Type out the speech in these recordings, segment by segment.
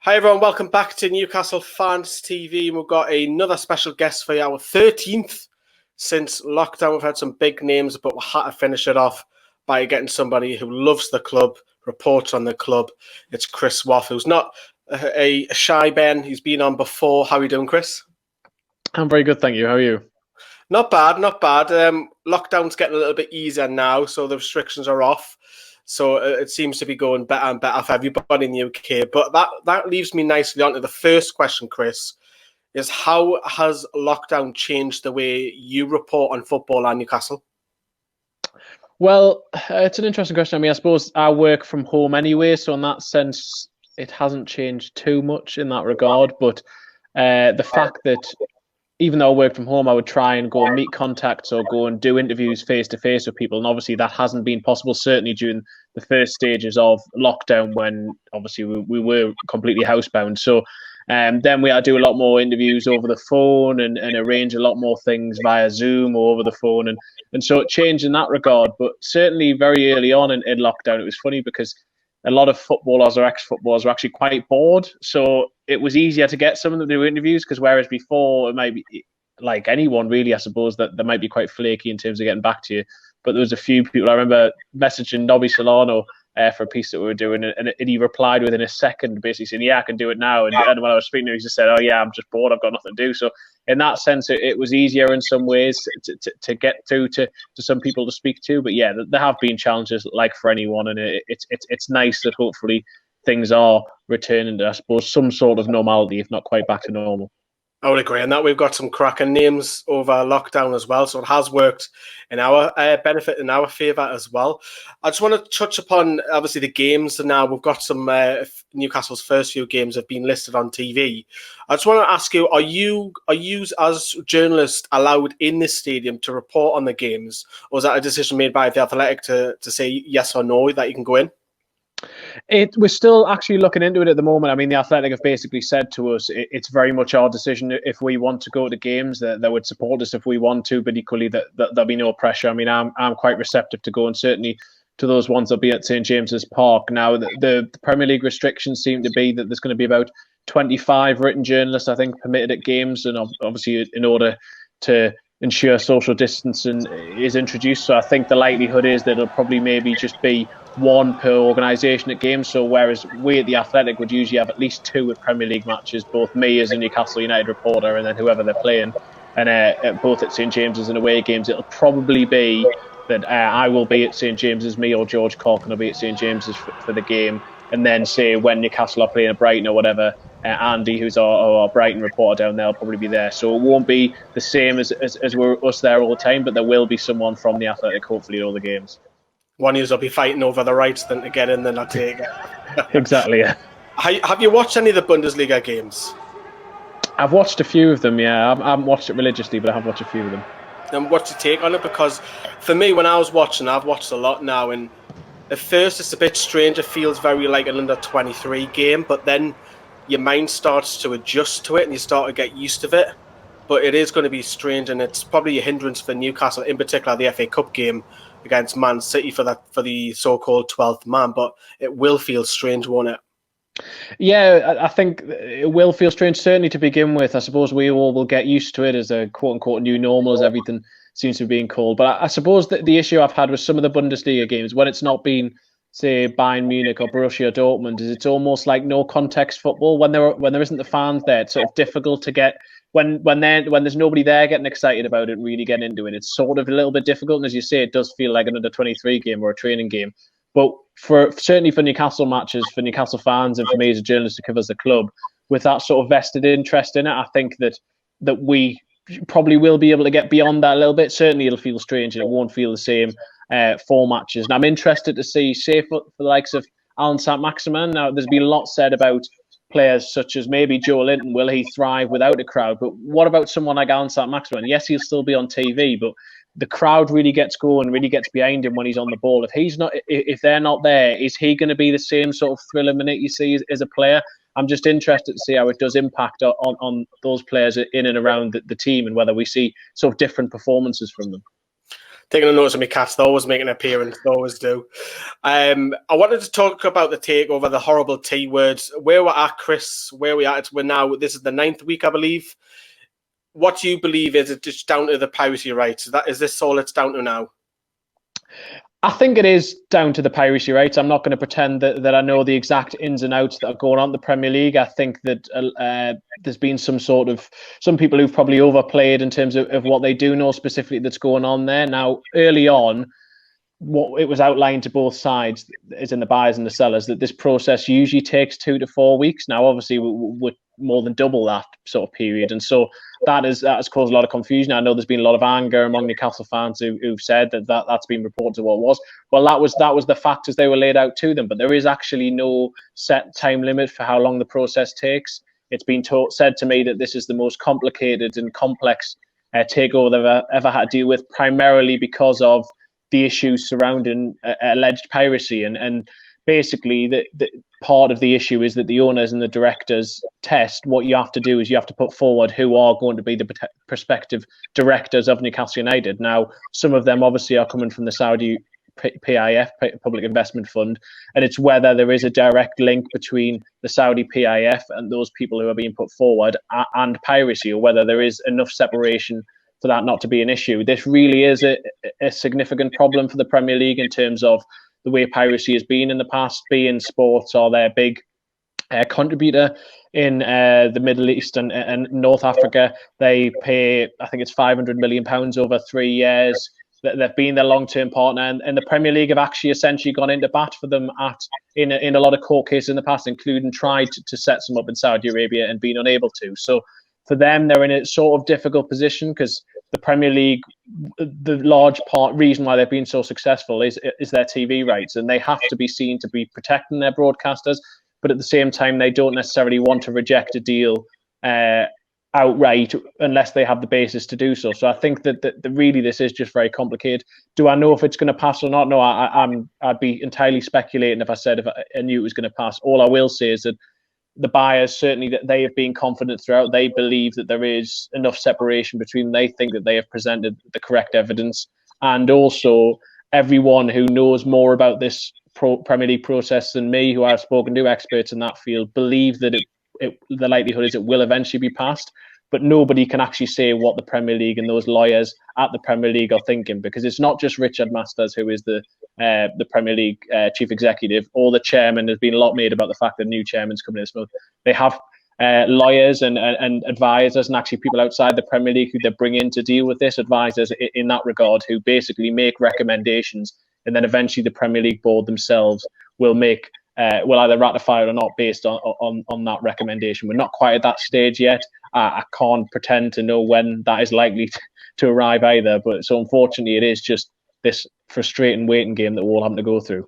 Hi everyone, welcome back to Newcastle Fans TV. We've got another special guest for you, our 13th since lockdown. We've had some big names, but we had to finish it off by getting somebody who loves the club, reports on the club. It's Chris Waugh, who's not a shy Ben. He's been on before. How are you doing, Chris? I'm very good, thank you. How are you? Not bad, not bad. Lockdown's getting a little bit easier now, so the restrictions are off. So it seems to be going better and better for everybody in the UK. But that leaves me nicely on to the first question, Chris, is how has lockdown changed the way you report on football and Newcastle? Well, it's an interesting question. I mean, I suppose I work from home anyway, so in that sense, it hasn't changed too much in that regard. But the fact that even though I work from home, I would try and go and meet contacts or go and do interviews face-to-face with people. And obviously that hasn't been possible, certainly during the first stages of lockdown when obviously we were completely housebound. So then we had to do a lot more interviews over the phone and arrange a lot more things via Zoom or over the phone. And so it changed in that regard. But certainly very early on in lockdown, it was funny because a lot of footballers or ex-footballers were actually quite bored. So it was easier to get some of them to do interviews because whereas before it might be like anyone really, I suppose, that they might be quite flaky in terms of getting back to you. But there was a few people, I remember messaging Nobby Solano for a piece that we were doing, and he replied within a second, basically saying, yeah, I can do it now. And when I was speaking to him, he just said, oh yeah, I'm just bored, I've got nothing to do. So in that sense, it was easier in some ways to get through to some people to speak to. But yeah, there have been challenges like for anyone, and it's nice that hopefully things are returning to, I suppose, some sort of normality, if not quite back to normal. I would agree on that. We've got some cracking names over lockdown as well, so it has worked in our benefit, in our favour as well. I just want to touch upon, obviously, the games. Now we've got some Newcastle's first few games have been listed on TV. I just want to ask you, are you as journalists allowed in this stadium to report on the games, or is that a decision made by the Athletic to say yes or no that you can go in? We're still actually looking into it at the moment. I mean, the Athletic have basically said to us it's very much our decision if we want to go to games. That they would support us if we want to, but equally that there'll be no pressure. I mean, I'm quite receptive to go, and certainly to those ones that'll be at St James's Park. Now, the Premier League restrictions seem to be that there's going to be about 25 written journalists, I think, permitted at games, and obviously in order to ensure social distancing is introduced. So I think the likelihood is that it'll probably maybe just be one per organisation at games. So whereas we at the Athletic would usually have at least two at Premier League matches, both me as a Newcastle United reporter and then whoever they're playing, and both at St James's and away games, it'll probably be that I will be at St James's, me or George Corkin will be at St James's for the game, and then say when Newcastle are playing at Brighton or whatever, Andy, who's our Brighton reporter down there, will probably be there. So it won't be the same as we're us there all the time, but there will be someone from the Athletic, hopefully, at all the games. One of you will be fighting over the rights than to get in than not take it. Exactly, yeah. Have you watched any of the Bundesliga games? I've watched a few of them, yeah. I haven't watched it religiously, but I have watched a few of them. And what's your take on it? Because for me, when I was watching, I've watched a lot now, and at first it's a bit strange. It feels very like an under-23 game, but then your mind starts to adjust to it and you start to get used to it. But it is going to be strange, and it's probably a hindrance for Newcastle, in particular the FA Cup game against Man City for the so-called 12th man. But it will feel strange, won't it? Yeah, I think it will feel strange, certainly to begin with. I suppose we all will get used to it as a quote-unquote new normal, as everything seems to be being called. But I suppose that the issue I've had with some of the Bundesliga games, when it's not been, say, Bayern Munich or Borussia Dortmund, is it's almost like no context football. When there isn't the fans there, it's sort of difficult to get when there's nobody there getting excited about it, really getting into it. It's sort of a little bit difficult, and as you say, it does feel like an under-23 game or a training game. But certainly for Newcastle matches, for Newcastle fans, and for me as a journalist to cover the club, with that sort of vested interest in it, I think that we probably will be able to get beyond that a little bit. Certainly, it'll feel strange and it won't feel the same for matches. And I'm interested to see, say, for the likes of saint-maximin. Now, there's been a lot said about players such as maybe Joe Linton. Will he thrive without a crowd? But what about someone like saint-maximin? Yes, he'll still be on TV, but the crowd really gets going, really gets behind him when he's on the ball. If they're not there, is he going to be the same sort of thriller minute you see as a player? I'm just interested to see how it does impact on those players in and around the team, and whether we see sort of different performances from them. Taking a notice of my cats, they always make an appearance, they always do. I wanted to talk about the takeover, the horrible T words. Where we're at, Chris, where we're at, we're now, this is the 9th week, I believe. What do you believe? Is it just down to the piracy rights? Is this all it's down to now? I think it is down to the piracy rights. I'm not going to pretend that I know the exact ins and outs that are going on in the Premier League. I think that there's been some people who've probably overplayed in terms of what they do know specifically that's going on there. Now, early on, what it was outlined to both sides, is in the buyers and the sellers, that this process usually takes 2 to 4 weeks. Now, obviously, we're more than double that sort of period, and so that has caused a lot of confusion. I know there's been a lot of anger among Newcastle fans who've said that's been reported to what it was. Well, that was the facts as they were laid out to them, but there is actually no set time limit for how long the process takes. It's been said to me that this is the most complicated and complex takeover they've ever had to deal with, primarily because of the issues surrounding alleged piracy. And basically, the part of the issue is that the owners and the directors test. What you have to do is you have to put forward who are going to be the prospective directors of Newcastle United. Now, some of them obviously are coming from the Saudi PIF, Public Investment Fund, and it's whether there is a direct link between the Saudi PIF and those people who are being put forward and piracy, or whether there is enough separation for that not to be an issue. This really is a significant problem for the Premier League in terms of the way piracy has been in the past. beIN Sports are their big contributor in the Middle East and North Africa. They pay, I think it's £500 million over 3 years. They've been their long-term partner, and the Premier League have actually essentially gone into bat for them in a lot of court cases in the past, including tried to set some up in Saudi Arabia and been unable to. So for them, they're in a sort of difficult position because the Premier League, the large reason why they've been so successful is their TV rights, and they have to be seen to be protecting their broadcasters. But at the same time, they don't necessarily want to reject a deal outright unless they have the basis to do so. So I think that really this is just very complicated. Do I know if it's going to pass or not? No, I'd be entirely speculating if I said if I knew it was going to pass. All I will say is that the buyers, certainly, that they have been confident throughout. They believe that there is enough separation between them. They think that they have presented the correct evidence. And also, everyone who knows more about this Premier League process than me, who I've spoken to, experts in that field, believe that the likelihood is it will eventually be passed. But nobody can actually say what the Premier League and those lawyers at the Premier League are thinking, because it's not just Richard Masters, who is the Premier League chief executive, or the chairman. There's been a lot made about the fact that new chairman's coming in this month. They have lawyers and advisors, and actually people outside the Premier League who they bring in to deal with this, advisors in that regard, who basically make recommendations, and then eventually the Premier League board themselves will either ratify it or not based on that recommendation. We're not quite at that stage yet. I can't pretend to know when that is likely to arrive either. But so unfortunately, it is just this frustrating waiting game that we're all having to go through.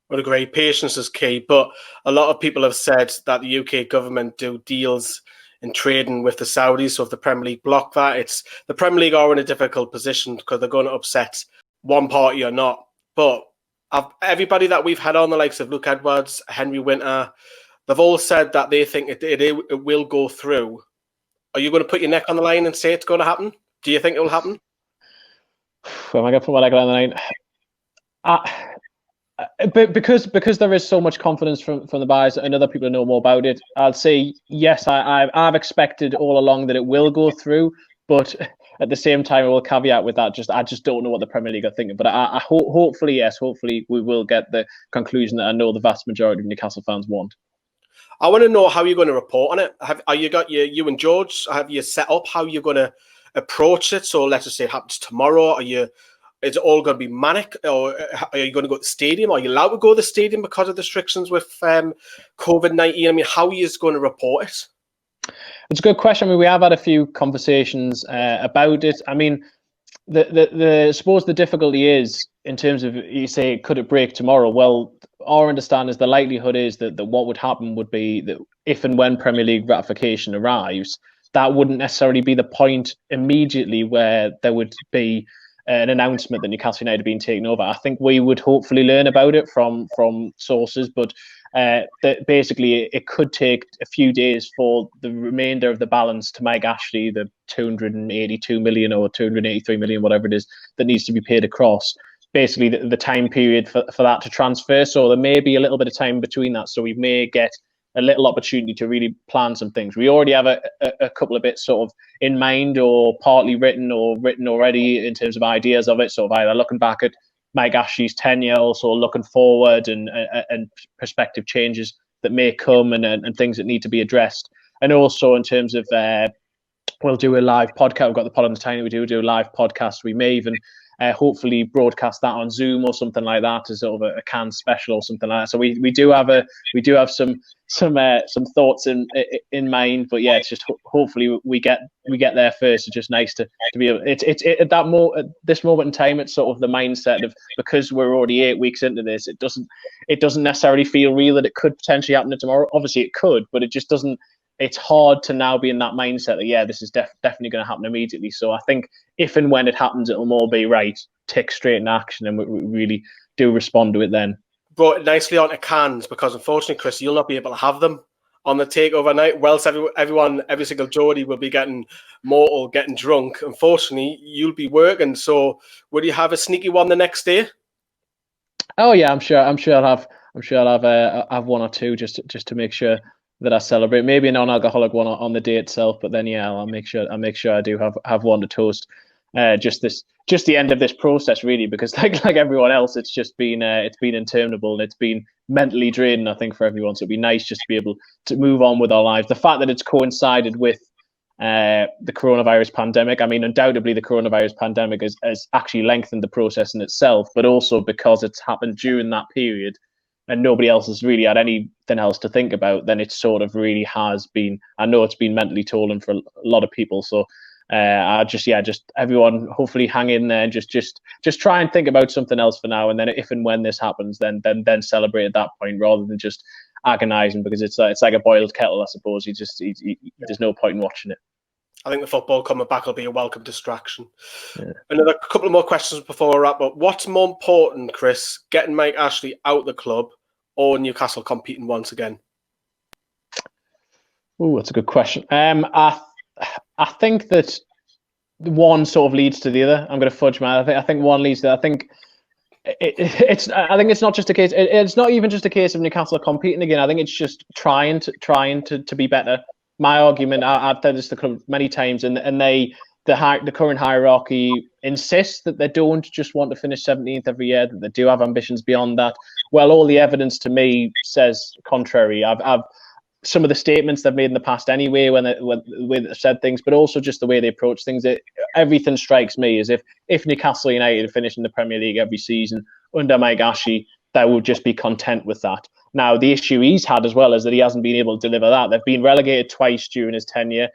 I would agree. Patience is key. But a lot of people have said that the UK government do deals in trading with the Saudis. So if the Premier League block that, the Premier League are in a difficult position because they're going to upset one party or not. But everybody that we've had on, the likes of Luke Edwards, Henry Winter, they've all said that they think it will go through. Are you going to put your neck on the line and say it's going to happen? Do you think it will happen? Am I going to put my neck on the line? But because there is so much confidence from the buyers and other people who know more about it, I'll say yes. I've expected all along that it will go through, but at the same time, I will caveat with that. I just don't know what the Premier League are thinking. But hopefully, yes, hopefully we will get the conclusion that I know the vast majority of Newcastle fans want. I want to know how you're going to report on it. Are you got you and George? Have you set up how you're going to approach it? So let's just say it happens tomorrow. Is it all going to be manic, or are you going to go to the stadium? Are you allowed to go to the stadium because of the restrictions with COVID-19? I mean, how are you going to report it? It's a good question. I mean, we have had a few conversations about it. I mean, I suppose the difficulty is in terms of, you say, could it break tomorrow? Well, our understanding is the likelihood is that what would happen would be that if and when Premier League ratification arrives, that wouldn't necessarily be the point immediately where there would be an announcement that Newcastle United had been taken over, I think we would hopefully learn about it from sources. But that basically it could take a few days for the remainder of the balance to Mike Ashley, the 282 million or 283 million, whatever it is, that needs to be paid across. Basically, the time period for that to transfer. So there may be a little bit of time between that. So we may get a little opportunity to really plan some things. We already have a couple of bits sort of in mind, or partly written or written already in terms of ideas of it. Sort of either looking back at Mike Ashley's tenure, also looking forward and prospective changes that may come and things that need to be addressed. And also in terms of we'll do a live podcast. We've got the pod on the tiny. We do a live podcast. We may even hopefully broadcast that on Zoom or something like that as sort of a Cannes special or something like that. So we do have some thoughts in mind, but yeah, it's just hopefully we get there first. It's just nice to be able. It's at this moment in time, it's sort of the mindset of, because we're already 8 weeks into this, it doesn't necessarily feel real that it could potentially happen tomorrow. Obviously it could, but it just doesn't. It's hard to now be in that mindset that, yeah, this is definitely going to happen immediately. So I think if and when it happens, it'll more be right, tick straight into action, and we really do respond to it then. Brought it nicely onto Cannes, because unfortunately, Chris, you'll not be able to have them on the takeover night. Whilst every single Geordie will be getting mortal, getting drunk, unfortunately, you'll be working. So will you have a sneaky one the next day? Oh yeah, I'm sure I'll have one or two just to make sure that I celebrate. Maybe a non-alcoholic one on the day itself, but then yeah, I'll make sure I do have one to toast. Just the end of this process, really, because like everyone else, it's been interminable, and it's been mentally draining, I think, for everyone. So it'd be nice just to be able to move on with our lives. The fact that it's coincided with the coronavirus pandemic, I mean, undoubtedly the coronavirus pandemic has actually lengthened the process in itself, but also because it's happened during that period and nobody else has really had anything else to think about, then it sort of really has been. I know it's been mentally tolling for a lot of people. So just everyone hopefully hang in there and just try and think about something else for now. And then if and when this happens, then celebrate at that point, rather than just agonizing, because it's like a boiled kettle, I suppose. There's no point in watching it. I think the football coming back will be a welcome distraction. Yeah. Another couple of more questions before we wrap up. What's more important, Chris, getting Mike Ashley out of the club or Newcastle competing once again? Oh, that's a good question. I think that one sort of leads to the other. I'm going to fudge my. I think one leads to the other. I think it's not just a case. It's not even just a case of Newcastle competing again. I think it's just trying to be better. My argument, I've said this to the club many times, and the current hierarchy insists that they don't just want to finish 17th every year, that they do have ambitions beyond that. Well, all the evidence to me says contrary. I've some of the statements they've made in the past anyway, when they've said things, but also just the way they approach things. Everything strikes me as if Newcastle United finished in the Premier League every season under Mike Ashley, they would just be content with that. Now, the issue he's had as well is that he hasn't been able to deliver that. They've been relegated twice during his tenure.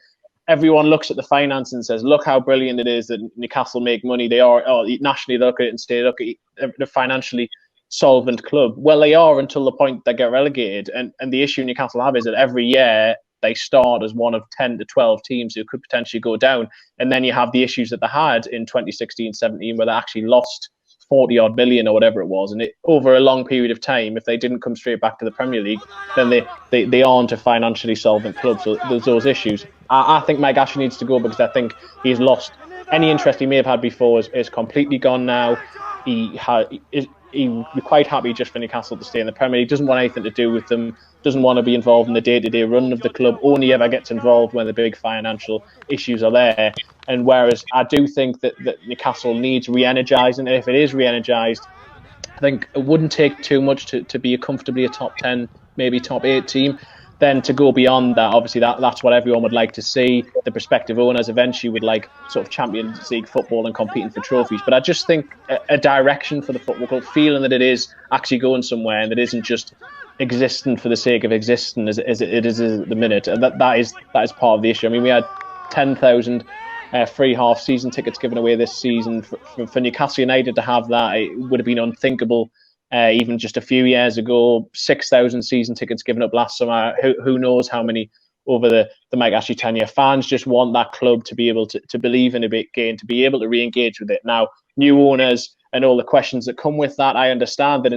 Everyone looks at the finance and says, look how brilliant it is that Newcastle make money. They are, nationally, they look at it and say, look, they're financially solvent club. Well, they are until the point they get relegated. And the issue Newcastle have is that every year they start as one of 10 to 12 teams who could potentially go down. And then you have the issues that they had in 2016-17, where they actually lost 40 odd million or whatever it was, and over a long period of time, if they didn't come straight back to the Premier League, then they aren't a financially solvent club. So there's those issues. I think Mike Ashley needs to go, because I think he's lost any interest he may have had before is completely gone now. He'd be quite happy just for Newcastle to stay in the Premier League. Doesn't want anything to do with them, doesn't want to be involved in the day-to-day run of the club, only ever gets involved when the big financial issues are there. And whereas I do think that Newcastle needs re-energising, and if it is re-energised, I think it wouldn't take too much to be comfortably a top 10, maybe top 8 team. Then to go beyond that, obviously that's what everyone would like to see. The prospective owners eventually would like sort of Champions League football and competing for trophies. But I just think a direction for the football club, feeling that it is actually going somewhere and that it isn't just existing for the sake of existing as it is at the minute. And that is part of the issue. I mean, we had 10,000 free half-season tickets given away this season. For Newcastle United to have that, it would have been unthinkable. Even just a few years ago, 6,000 season tickets given up last summer. Who knows how many over the Mike Ashley tenure. Fans just want that club to be able to believe in it again, to be able to re-engage with it. Now, new owners and all the questions that come with that. I understand that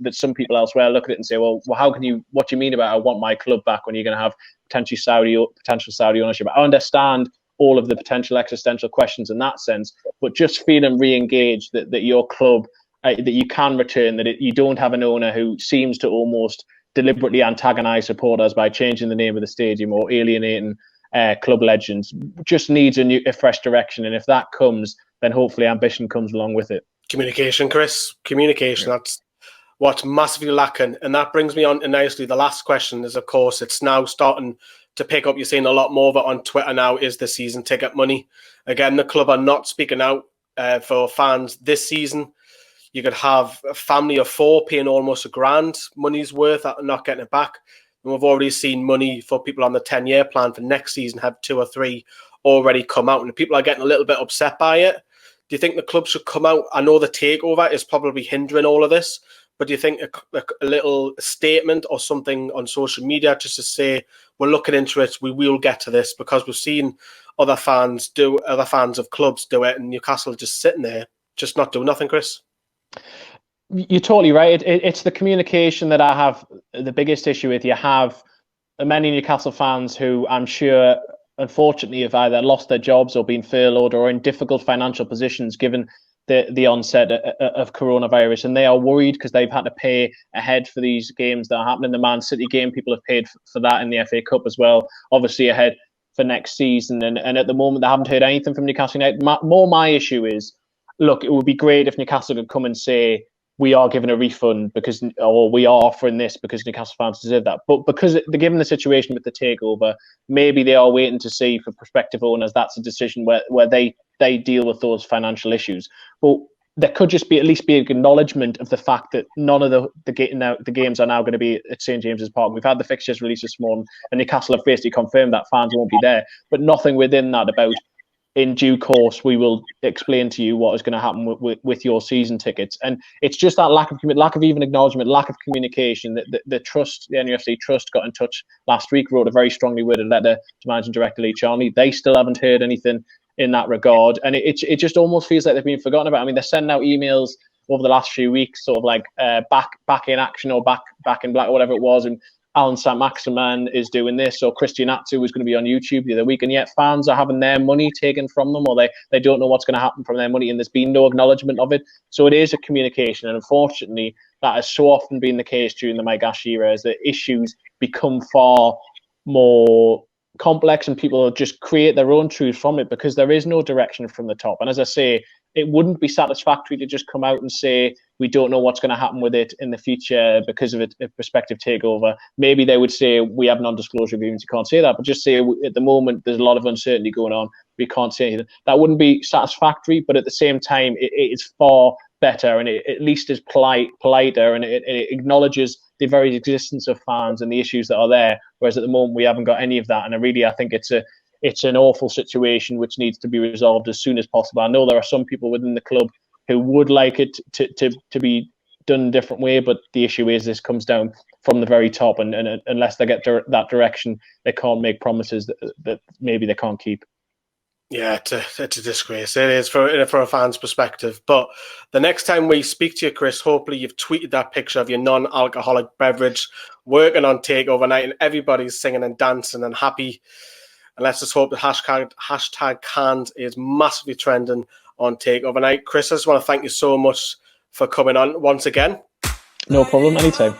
that some people elsewhere look at it and say, well, how can you? What do you mean about I want my club back when you're going to have potential Saudi ownership? I understand all of the potential existential questions in that sense, but just feeling re-engaged that your club, that you can return, that you don't have an owner who seems to almost deliberately antagonize supporters by changing the name of the stadium or alienating club legends, just needs a fresh direction. And if that comes, then hopefully ambition comes along with it. Communication, Chris. Communication. Yeah. That's what's massively lacking. And that brings me on to nicely. The last question is, of course, it's now starting to pick up. You're seeing a lot more of it on Twitter now, is the season ticket money. Again, the club are not speaking out for fans this season. You could have a family of 4 paying almost $1,000 money's worth and not getting it back. And we've already seen money for people on the 10-year plan for next season have 2 or 3 already come out. And people are getting a little bit upset by it. Do you think the club should come out? I know the takeover is probably hindering all of this, but do you think a little statement or something on social media just to say, we're looking into it, we will get to this, because we've seen other fans of clubs do it, and Newcastle just sitting there, just not doing nothing, Chris? You're totally right. It's the communication that I have the biggest issue with. You have many Newcastle fans who I'm sure, unfortunately, have either lost their jobs or been furloughed or in difficult financial positions given the onset of coronavirus, and they are worried because they've had to pay ahead for these games that are happening. The Man City game, people have paid for that in the FA Cup as well, obviously ahead for next season. And at the moment, they haven't heard anything from Newcastle United. My issue is, look, it would be great if Newcastle could come and say, we are giving a refund or we are offering this because Newcastle fans deserve that. But because they're given the situation with the takeover, maybe they are waiting to see for prospective owners. That's a decision where they deal with those financial issues. But there could just at least be an acknowledgement of the fact that none of the games are now going to be at St James's Park. We've had the fixtures released this morning, and Newcastle have basically confirmed that fans won't be there. But nothing within that about, in due course, we will explain to you what is going to happen with your season tickets. And it's just that lack of even acknowledgement, lack of communication. The trust, the NUFC trust, got in touch last week, wrote a very strongly worded letter to Managing Director Lee Charnley. They still haven't heard anything in that regard, and it just almost feels like they've been forgotten about. I mean, they're sending out emails over the last few weeks, sort of like back in action or back in black or whatever it was, and Alan Saint-Maximin is doing this, or Christian Atsu was going to be on YouTube the other week, and yet fans are having their money taken from them, or they don't know what's going to happen from their money, and there's been no acknowledgement of it. So it is a communication, and unfortunately, that has so often been the case during the Mike Ashley era, as the issues become far more complex and people just create their own truths from it because there is no direction from the top. And as I say, it wouldn't be satisfactory to just come out and say we don't know what's going to happen with it in the future because of a prospective takeover. Maybe they would say we have non-disclosure agreements, you can't say that, but just say at the moment there's a lot of uncertainty going on, we can't say anything. That wouldn't be satisfactory, but at the same time it is far better, and it at least is politer, and it acknowledges the very existence of fans and the issues that are there, whereas at the moment we haven't got any of that. And I think it's an awful situation which needs to be resolved as soon as possible. I know there are some people within the club who would like it to be done a different way, but the issue is this comes down from the very top, and unless they get that direction, they can't make promises that maybe they can't keep. Yeah, it's a disgrace. It is for a fan's perspective. But the next time we speak to you, Chris, hopefully you've tweeted that picture of your non-alcoholic beverage working on takeover night, and everybody's singing and dancing and happy. And let's just hope the hashtag canned is massively trending on takeover night. Chris, I just want to thank you so much for coming on once again. No problem, anytime.